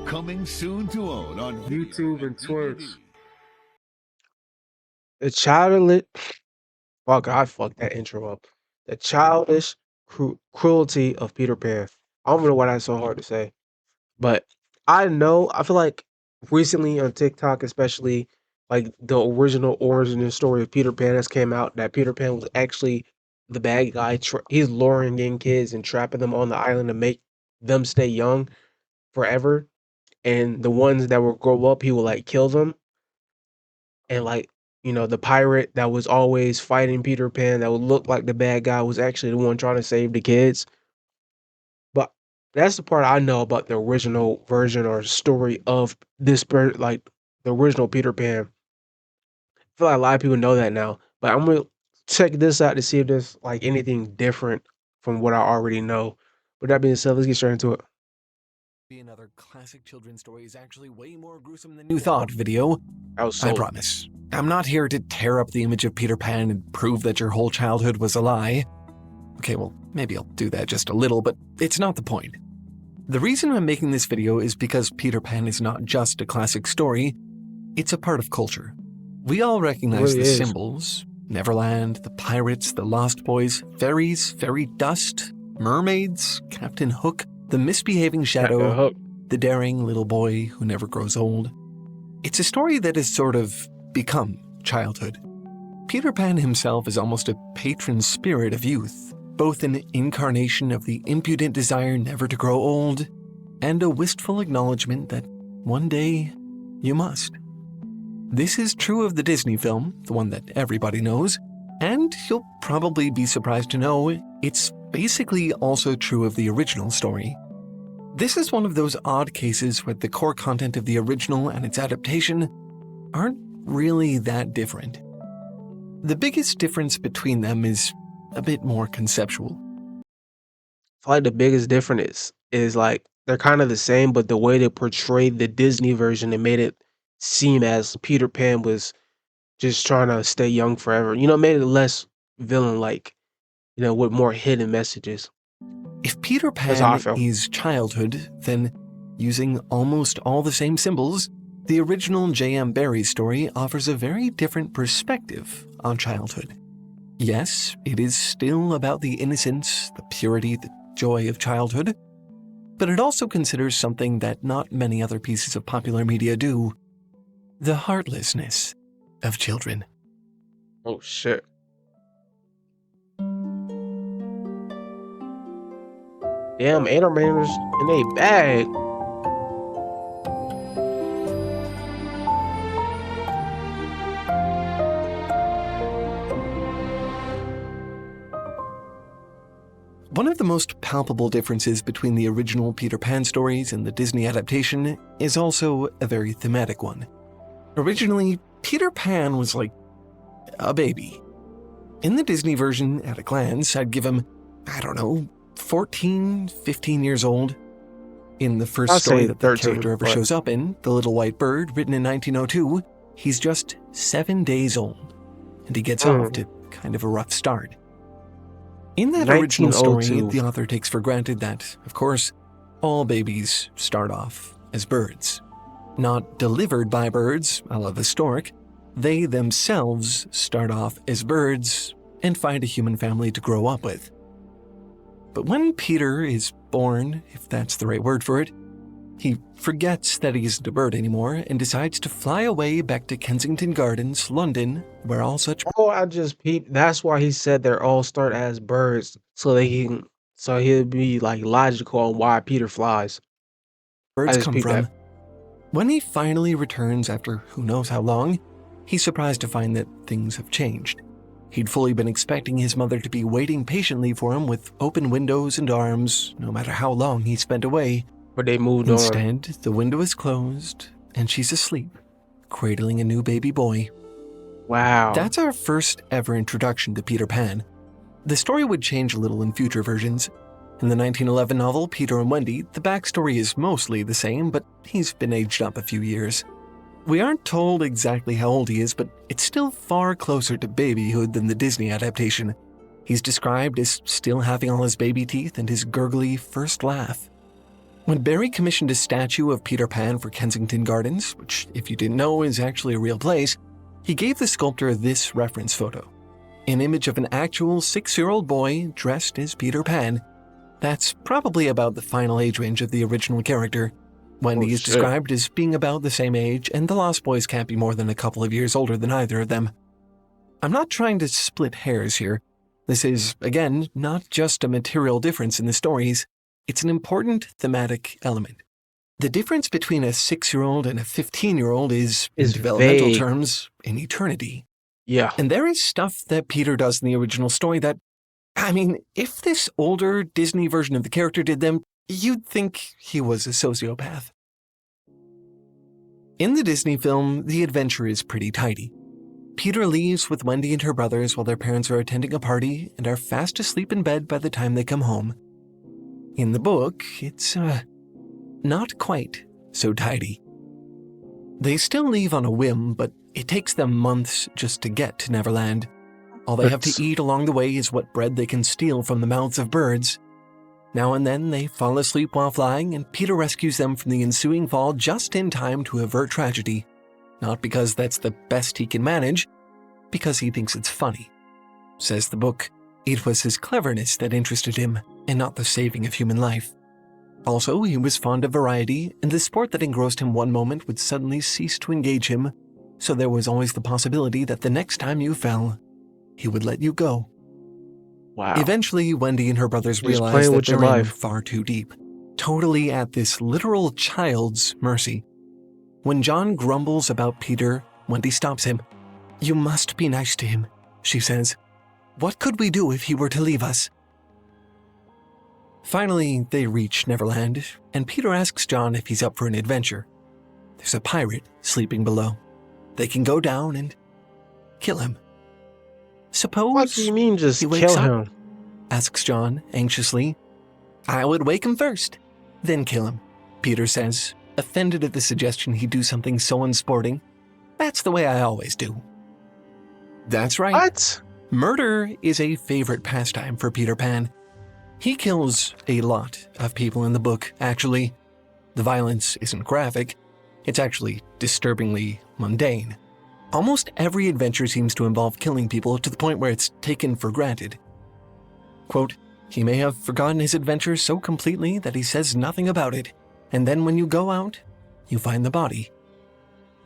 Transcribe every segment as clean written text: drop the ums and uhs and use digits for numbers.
Coming soon to own on YouTube and Twitch. The childish, fuck, I fucked that intro up. The childish cruelty of Peter Pan. I don't know why that's so hard to say, but I feel like recently on TikTok, especially, like the original origin story of Peter Pan has came out that Peter Pan was actually the bad guy. He's luring in kids and trapping them on the island to make them stay young forever. And the ones that will grow up, he will like kill them. And like, the pirate that was always fighting Peter Pan that would look like the bad guy was actually the one trying to save the kids. But that's the part I know about the original version or story of like the original Peter Pan. I feel like a lot of people know that now, but I'm gonna check this out to see if there's like anything different from what I already know. With that being said, let's get straight into it. Another classic children's story is actually way more gruesome than you thought video. I promise. I'm not here to tear up the image of Peter Pan and prove that your whole childhood was a lie. Okay, well, maybe I'll do that just a little, but it's not the point. The reason I'm making this video is because Peter Pan is not just a classic story, it's a part of culture. We all recognize the symbols: Neverland, the pirates, the Lost Boys, fairies, fairy dust, mermaids, Captain Hook, the misbehaving shadow, the daring little boy who never grows old. It's a story that has sort of become childhood. Peter Pan himself is almost a patron spirit of youth, both an incarnation of the impudent desire never to grow old, and a wistful acknowledgement that one day you must. This is true of the Disney film, the one that everybody knows, and you'll probably be surprised to know it's basically also true of the original story. This is one of those odd cases where the core content of the original and its adaptation aren't really that different. The biggest difference between them is a bit more conceptual. I feel like the biggest difference is like they're kind of the same, but the way they portrayed the Disney version, it made it seem as Peter Pan was just trying to stay young forever. Made it less villain-like, with more hidden messages. If Peter Pan is childhood, then using almost all the same symbols, the original J.M. Barrie story offers a very different perspective on childhood. Yes, it is still about the innocence, the purity, the joy of childhood, but it also considers something that not many other pieces of popular media do: the heartlessness of children. Oh shit. Damn, animators in a bag. One of the most palpable differences between the original Peter Pan stories and the Disney adaptation is also a very thematic one. Originally, Peter Pan was like a baby. In the Disney version, at a glance, I'd give him, 14, 15 years old. In the first story that the character ever shows up in, The Little White Bird, written in 1902, he's just 7 days old, and he gets off to kind of a rough start. In that original story, the author takes for granted that, of course, all babies start off as birds. Not delivered by birds, a la the stork, they themselves start off as birds and find a human family to grow up with. But when Peter is born, if that's the right word for it, he forgets that he isn't a bird anymore and decides to fly away back to Kensington Gardens, London, where all such... Oh, I just peeped. That's why he said they're all start as birds, so he'll be like logical on why Peter flies. Birds come from. When he finally returns after who knows how long, he's surprised to find that things have changed. He'd fully been expecting his mother to be waiting patiently for him with open windows and arms, no matter how long he spent away. But they moved on. Instead, the window is closed, and she's asleep, cradling a new baby boy. Wow. That's our first ever introduction to Peter Pan. The story would change a little in future versions. In the 1911 novel, Peter and Wendy, the backstory is mostly the same, but he's been aged up a few years. We aren't told exactly how old he is, but it's still far closer to babyhood than the Disney adaptation. He's described as still having all his baby teeth and his gurgly first laugh. When Barry commissioned a statue of Peter Pan for Kensington Gardens, which, if you didn't know, is actually a real place, he gave the sculptor this reference photo. An image of an actual 6-year-old boy dressed as Peter Pan. That's probably about the final age range of the original character. Wendy is described as being about the same age, and the Lost Boys can't be more than a couple of years older than either of them. I'm not trying to split hairs here. This is, again, not just a material difference in the stories. It's an important thematic element. The difference between a 6-year-old and a 15-year-old is, in developmental vague. terms, an eternity. Yeah. And there is stuff that Peter does in the original story that, I mean, if this older Disney version of the character did them, you'd think he was a sociopath. In the Disney film, the adventure is pretty tidy. Peter leaves with Wendy and her brothers while their parents are attending a party and are fast asleep in bed by the time they come home. In the book, it's, not quite so tidy. They still leave on a whim, but it takes them months just to get to Neverland. All they have to eat along the way is what bread they can steal from the mouths of birds. Now and then they fall asleep while flying, and Peter rescues them from the ensuing fall just in time to avert tragedy. Not because that's the best he can manage, because he thinks it's funny. Says the book, it was his cleverness that interested him, and not the saving of human life. Also, he was fond of variety, and the sport that engrossed him one moment would suddenly cease to engage him, so there was always the possibility that the next time you fell, he would let you go. Wow. Eventually, Wendy and her brothers realize that they're in far too deep, totally at this literal child's mercy. When John grumbles about Peter, Wendy stops him. "You must be nice to him," she says. "What could we do if he were to leave us?" Finally, they reach Neverland, and Peter asks John if he's up for an adventure. There's a pirate sleeping below. They can go down and kill him. "Suppose What do you mean just he wakes kill up?" him? asks John anxiously. "I would wake him first, then kill him," Peter says, offended at the suggestion he do something so unsporting. "That's the way I always do." That's right. What? Murder is a favorite pastime for Peter Pan. He kills a lot of people in the book, actually. The violence isn't graphic. It's actually disturbingly mundane. Almost every adventure seems to involve killing people to the point where it's taken for granted. Quote, "He may have forgotten his adventure so completely that he says nothing about it, and then when you go out, you find the body."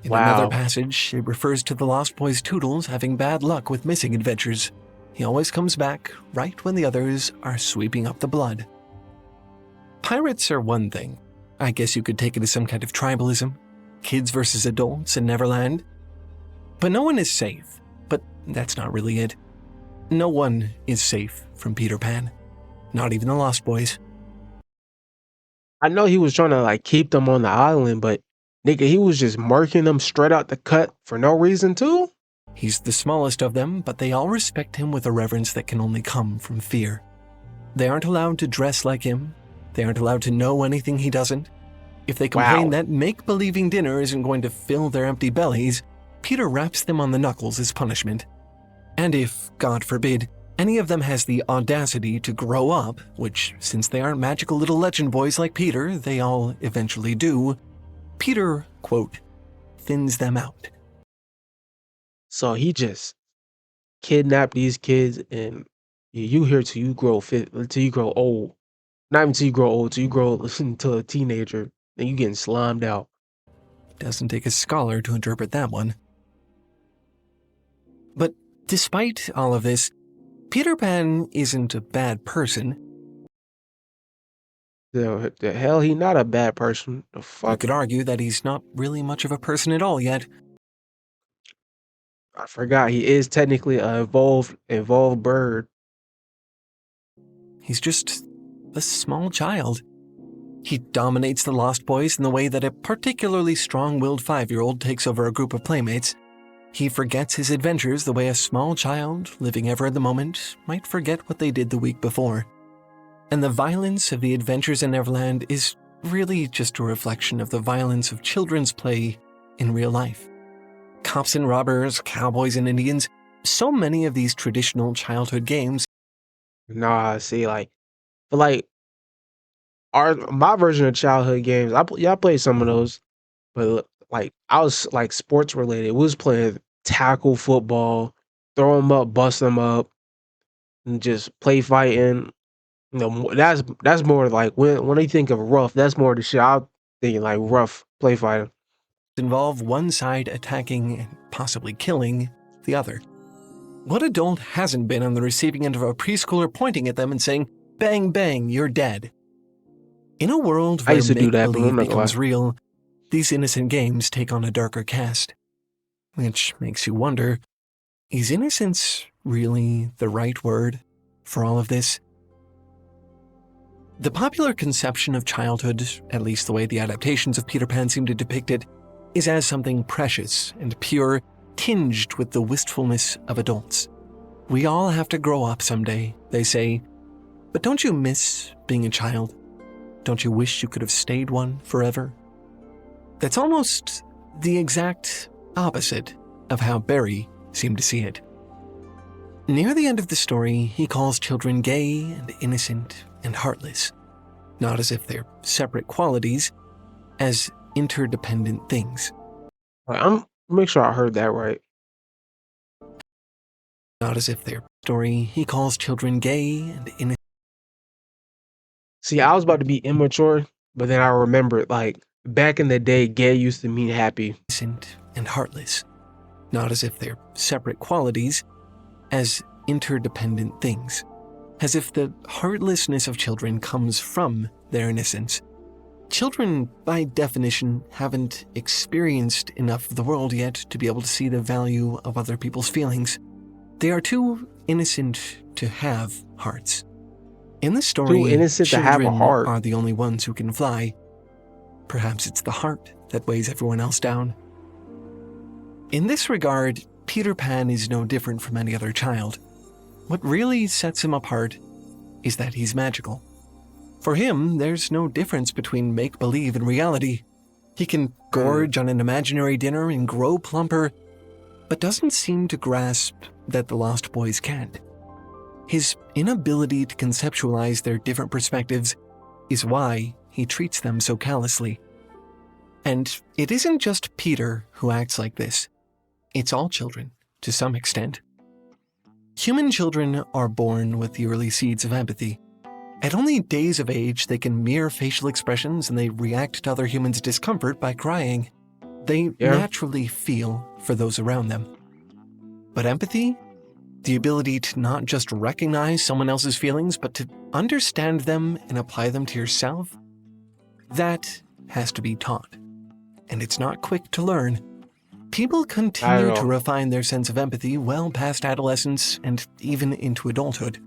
In another passage, it refers to the Lost Boy's Toodles having bad luck with missing adventures. He always comes back right when the others are sweeping up the blood. Pirates are one thing. I guess you could take it as some kind of tribalism. Kids versus adults in Neverland. But no one is safe. But that's not really it. No one is safe from Peter Pan. Not even the Lost Boys. I know he was trying to keep them on the island, but nigga, he was just marking them straight out the cut for no reason too? He's the smallest of them, but they all respect him with a reverence that can only come from fear. They aren't allowed to dress like him. They aren't allowed to know anything he doesn't. If they complain that make-believing dinner isn't going to fill their empty bellies, Peter raps them on the knuckles as punishment. And if, God forbid, any of them has the audacity to grow up, which, since they aren't magical little legend boys like Peter, they all eventually do, Peter, quote, thins them out. So he just kidnapped these kids, and you here till you grow till you grow old. Not even till you grow old, till you grow into a teenager, then you getting slimed out. Doesn't take a scholar to interpret that one. But despite all of this, Peter Pan isn't a bad person. The hell, he not a bad person. The fuck? You could argue that he's not really much of a person at all yet. I forgot, he is technically an evolved bird. He's just a small child. He dominates the Lost Boys in the way that a particularly strong-willed 5-year-old takes over a group of playmates. He forgets his adventures the way a small child, living ever in the moment, might forget what they did the week before. And the violence of the adventures in Neverland is really just a reflection of the violence of children's play in real life. Cops and robbers, cowboys and Indians, so many of these traditional childhood games. Nah, see, but my version of childhood games. I played some of those, but like I was like sports related. We was playing tackle football, throw them up, bust them up, and just play fighting. That's more like when they think of rough, that's more the shit I'm thinking, like rough play fighting. Involve one side attacking and possibly killing the other. What adult hasn't been on the receiving end of a preschooler pointing at them and saying, "Bang, bang, you're dead"? In a world I where used to do that, but make-believe I'm not gonna becomes lie. real, these innocent games take on a darker cast. Which makes you wonder, is innocence really the right word for all of this? The popular conception of childhood, at least the way the adaptations of Peter Pan seem to depict it, is as something precious and pure, tinged with the wistfulness of adults. We all have to grow up someday, they say. But don't you miss being a child? Don't you wish you could have stayed one forever? That's almost the exact opposite of how Barry seemed to see it. Near the end of the story, he calls children gay and innocent and heartless, not as if they're separate qualities, as interdependent things. I'm make sure I heard that right. Not as if they're story, he calls children gay and innocent. See, I was about to be immature, but then I remembered like back in the day, gay used to mean happy. And heartless, not as if they're separate qualities, as interdependent things, as if the heartlessness of children comes from their innocence. Children, by definition, haven't experienced enough of the world yet to be able to see the value of other people's feelings. They are too innocent to have hearts. In the story, Too innocent to have a children heart. are the only ones who can fly. Perhaps it's the heart that weighs everyone else down. In this regard, Peter Pan is no different from any other child. What really sets him apart is that he's magical. For him, there's no difference between make-believe and reality. He can gorge on an imaginary dinner and grow plumper, but doesn't seem to grasp that the Lost Boys can't. His inability to conceptualize their different perspectives is why he treats them so callously. And it isn't just Peter who acts like this. It's all children, to some extent. Human children are born with the early seeds of empathy. At only days of age, they can mirror facial expressions and they react to other humans' discomfort by crying. They naturally feel for those around them. But empathy, the ability to not just recognize someone else's feelings, but to understand them and apply them to yourself, that has to be taught. And it's not quick to learn. People continue to refine their sense of empathy well past adolescence and even into adulthood.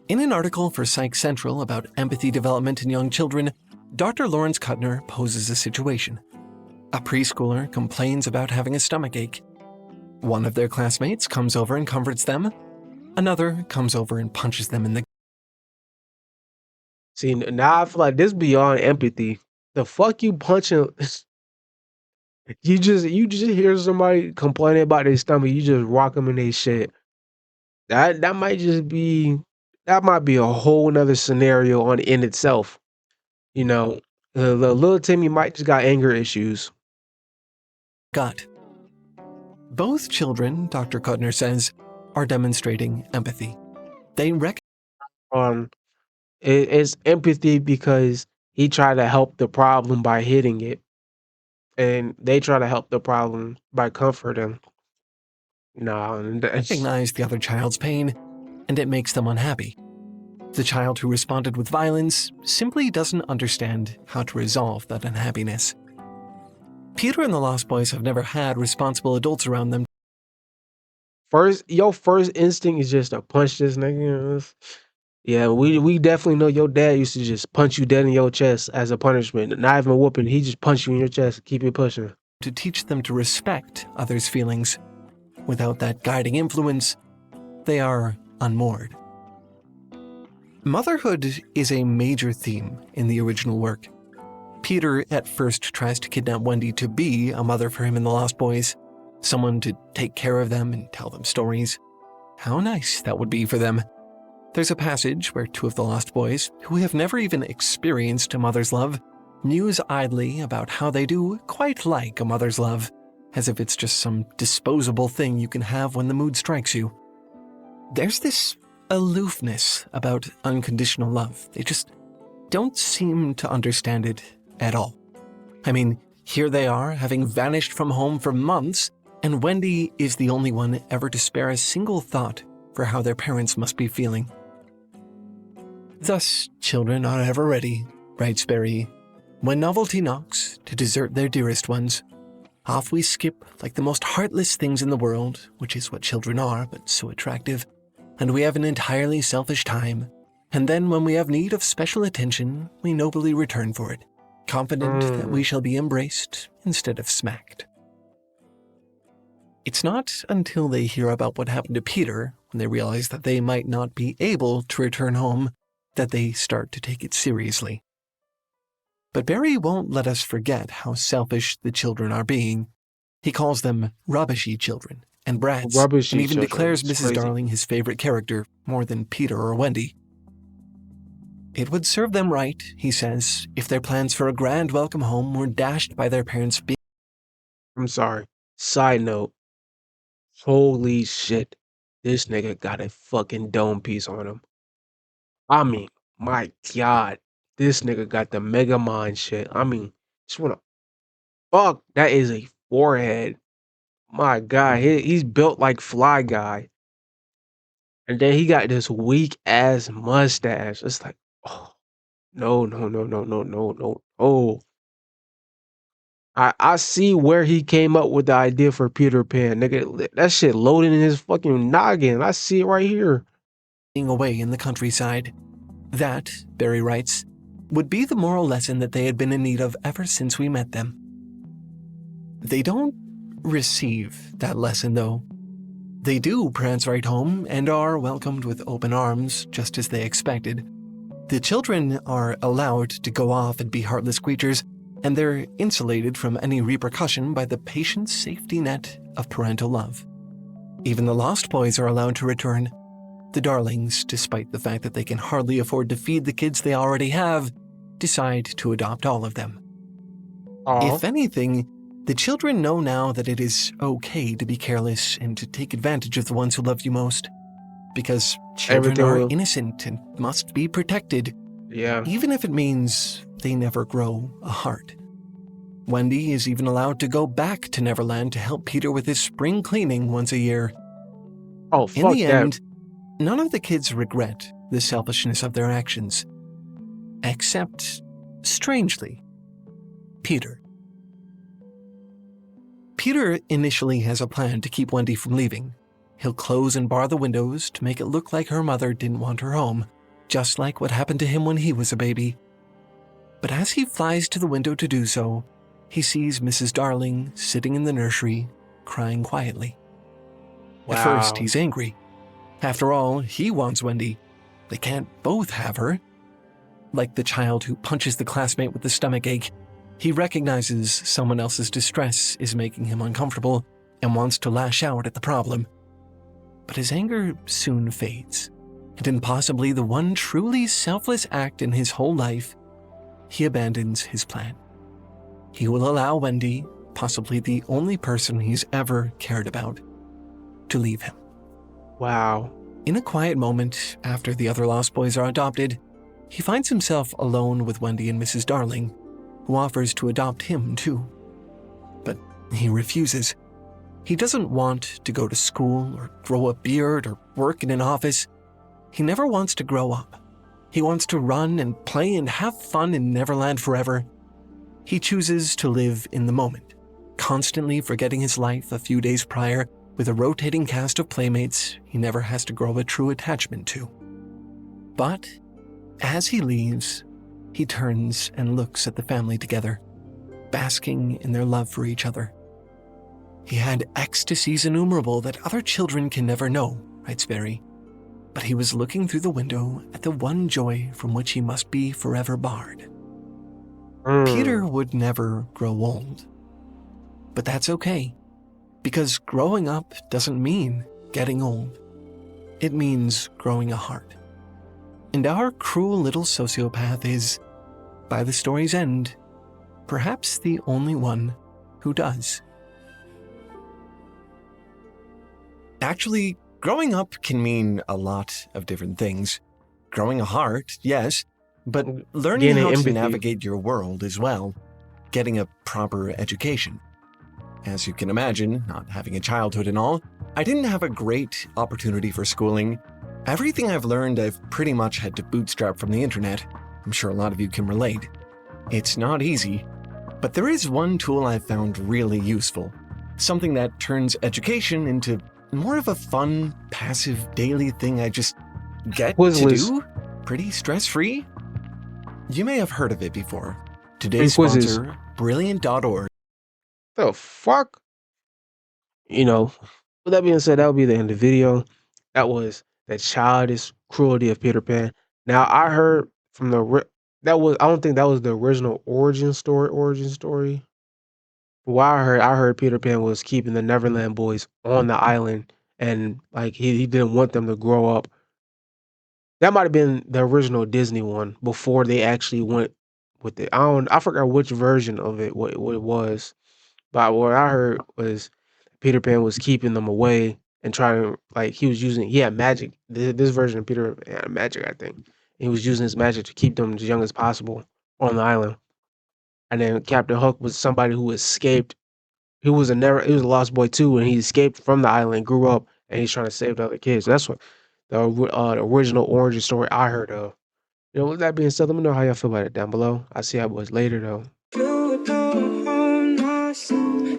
In an article for Psych Central about empathy development in young children, Dr. Lawrence Kuttner poses a situation. A preschooler complains about having a stomachache. One of their classmates comes over and comforts them. Another comes over and punches them in the... See, now I feel like this beyond empathy. The fuck you punching? You just hear somebody complaining about their stomach, you just rock them in their shit. That might be a whole nother scenario in itself. You know, the little Timmy might just got anger issues. Gut. Both children, Dr. Kuttner says, are demonstrating empathy. They It's empathy because he tried to help the problem by hitting it, and they try to help the problem by comforting. recognize the other child's pain, and it makes them unhappy. The child who responded with violence simply doesn't understand how to resolve that unhappiness. Peter and the Lost Boys have never had responsible adults around them. Your first instinct is just to punch this nigga. Yeah, we definitely know your dad used to just punch you dead in your chest as a punishment. Not even a whooping, he just punch you in your chest, keep it pushing. To teach them to respect others' feelings. Without that guiding influence, they are unmoored. Motherhood is a major theme in the original work. Peter at first tries to kidnap Wendy to be a mother for him in The Lost Boys, someone to take care of them and tell them stories. How nice that would be for them. There's a passage where two of the lost boys, who have never even experienced a mother's love, muse idly about how they do quite like a mother's love, as if it's just some disposable thing you can have when the mood strikes you. There's this aloofness about unconditional love. They just don't seem to understand it at all. I mean, here they are, having vanished from home for months, and Wendy is the only one ever to spare a single thought for how their parents must be feeling. Thus, children are ever ready, writes Barry, when novelty knocks to desert their dearest ones. Off we skip like the most heartless things in the world, which is what children are, but so attractive, and we have an entirely selfish time, and then when we have need of special attention, we nobly return for it, confident that we shall be embraced instead of smacked. It's not until they hear about what happened to Peter, when they realize that they might not be able to return home, that they start to take it seriously. But Barry won't let us forget how selfish the children are being. He calls them rubbishy children and brats, and even declares Mrs. Darling his favorite character more than Peter or Wendy. It would serve them right, he says, if their plans for a grand welcome home were dashed by their parents being... I'm sorry. Side note. Holy shit. This nigga got a fucking dome piece on him. I mean, my God. This nigga got the Mega Mind shit. I mean, just wanna... Fuck, that is a forehead. My God, he's built like Fly Guy. And then he got this weak ass mustache. It's like, oh, no. Oh, I see where he came up with the idea for Peter Pan. Nigga, that shit loaded in his fucking noggin. I see it right here. Away in the countryside. That, Barry writes, would be the moral lesson that they had been in need of ever since we met them. They don't receive that lesson, though. They do prance right home and are welcomed with open arms, just as they expected. The children are allowed to go off and be heartless creatures, and they're insulated from any repercussion by the patient safety net of parental love. Even the lost boys are allowed to return. The Darlings, despite the fact that they can hardly afford to feed the kids they already have, decide to adopt all of them. Aww. If anything, the children know now that it is okay to be careless and to take advantage of the ones who love you most. Because children are innocent and must be protected. Yeah. Even if it means they never grow a heart. Wendy is even allowed to go back to Neverland to help Peter with his spring cleaning once a year. Oh, fuck In the that. end, none of the kids regret the selfishness of their actions. Except, strangely, Peter. Peter initially has a plan to keep Wendy from leaving. He'll close and bar the windows to make it look like her mother didn't want her home, just like what happened to him when he was a baby. But as he flies to the window to do so, he sees Mrs. Darling sitting in the nursery, crying quietly. Wow. At first, he's angry. After all, he wants Wendy. They can't both have her. Like the child who punches the classmate with the stomachache, he recognizes someone else's distress is making him uncomfortable and wants to lash out at the problem. But his anger soon fades, and in possibly the one truly selfless act in his whole life, he abandons his plan. He will allow Wendy, possibly the only person he's ever cared about, to leave him. Wow. In a quiet moment after the other Lost Boys are adopted, he finds himself alone with Wendy and Mrs. Darling, who offers to adopt him too. But he refuses. He doesn't want to go to school or grow a beard or work in an office. He never wants to grow up. He wants to run and play and have fun in Neverland forever. He chooses to live in the moment, constantly forgetting his life a few days prior with a rotating cast of playmates he never has to grow a true attachment to. But as he leaves, he turns and looks at the family together, basking in their love for each other. He had ecstasies innumerable that other children can never know, writes Barry, but he was looking through the window at the one joy from which he must be forever barred. Peter would never grow old. But that's okay, because growing up doesn't mean getting old. It means growing a heart, And our cruel little sociopath is, by the story's end, perhaps the only one who does. Actually, growing up can mean a lot of different things. Growing a heart, yes, but learning Gaining how to empathy. navigate your world as well. Getting a proper education. As you can imagine, not having a childhood and all, I didn't have a great opportunity for schooling. Everything I've learned, I've pretty much had to bootstrap from the internet. I'm sure a lot of you can relate. It's not easy, but there is one tool I've found really useful. Something that turns education into more of a fun, passive, daily thing I just get Quizless. to do, pretty stress-free. You may have heard of it before. Today's Quizzes. sponsor, Brilliant.org. The fuck? You know, with that being said, that would be the end of the video. That was the childish cruelty of Peter Pan. Now, I heard from I don't think that was the original origin story. What I heard Peter Pan was keeping the Neverland boys on the island, and like he didn't want them to grow up. That might have been the original Disney one before they actually went with it. I forgot which version of it what it was. But what I heard was Peter Pan was keeping them away and trying, like, he had magic. This version of Peter Pan had magic, I think. He was using his magic to keep them as young as possible on the island. And then Captain Hook was somebody who escaped. He was a lost boy too, and he escaped from the island, grew up, and he's trying to save the other kids. That's what the original origin story I heard of. You know, with that being said, let me know how y'all feel about it down below. I'll see y'all boys later, though.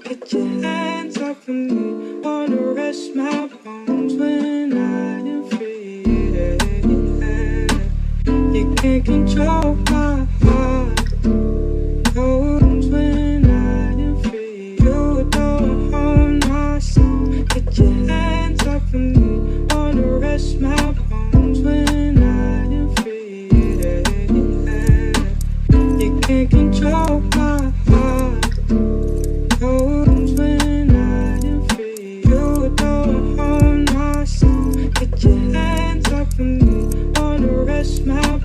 Get your hands off of me, wanna rest my bones when I am free. You can't control my heart, bones when I am free. You don't own my soul. Get your hands off of me, wanna rest my bones when I am free. You can't control my heart. When I am free, you don't own my soul. Get your hands off of me, wanna rest my